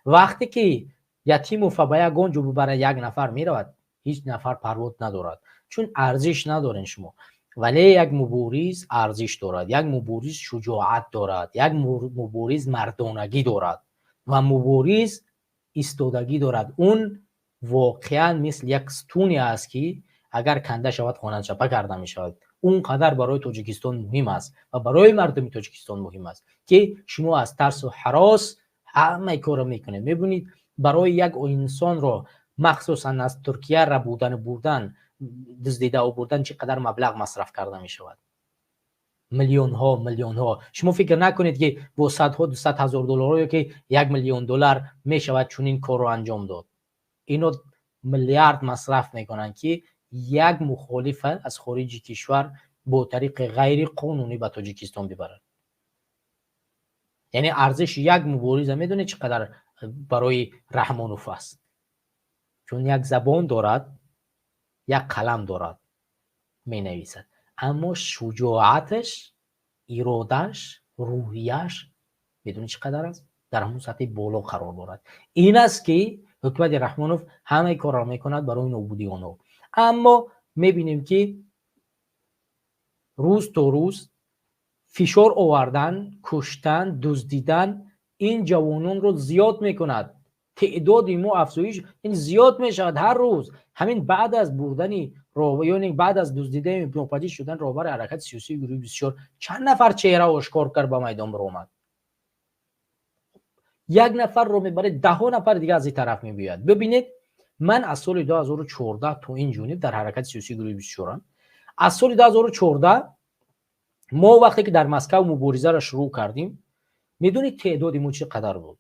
وقتی که یتیم و به یک گنج و برای یک نفر میرود، هیچ نفر پرود ندارد، چون ارزش ندارین شما. ولی یک مبارز ارزش دارد، یک مبارز شجاعت دارد، یک مبارز مردانگی دارد و مبارز ایستادگی دارد. اون واقعا مثل یک ستونی است که اگر کنده شود خوانند چپه کرده می شود. اونقدر برای تاجیکستان مهم است و برای مردم تاجیکستان مهم است که شما از ترس و هراس همه کار میکنید. میبینید برای یک انسان را مخصوصا از ترکیه را بردن دزدیده و بردن چقدر مبلغ مصرف کرده می شود؟ میلیون ها. شما فکر نکنید که با صدها 200 هزار دلار که 1 میلیون دلار می شود چون این کار رو انجام داد. اینو میلیارد مصرف میکنن که یک مخالف از خارج کشور با طریق غیر قانونی به تاجیکستان ببرد. یعنی ارزش یک مبارز میدونه چقدر برای رحمانوف است، چون یک زبان دارد، یک قلم دارد، می نویسد، اما شجاعتش، ارادهش، روحیش میدونی چقدر است؟ در همون سطح بالا قرار دارد. این است که حکومت رحمانوف همه کار را میکند برای نابودی آنها. اما میبینیم که روز تا روز فشار آوردن، کشتن، دزدیدن این جوانان رو زیاد میکند. تعداد ما افزایش این زیاد میشود هر روز. همین بعد از بردن راهبر، یعنی بعد از دزدیدن ناپدید شدن راهبر حرکت سیاسی گروه 24، چند نفر چهره آشکار کرد به میدان برآمد؟ یک نفر رو میبره 10 نفر دیگه از این طرف میبیاد. ببینید من از سال 2014 تا این جانب در حرکت سیاسی گروه 24 از سال 2014 ما وقتی که در مسکو مبارزه را شروع کردیم، میدونید تعداد ما چقدر بود؟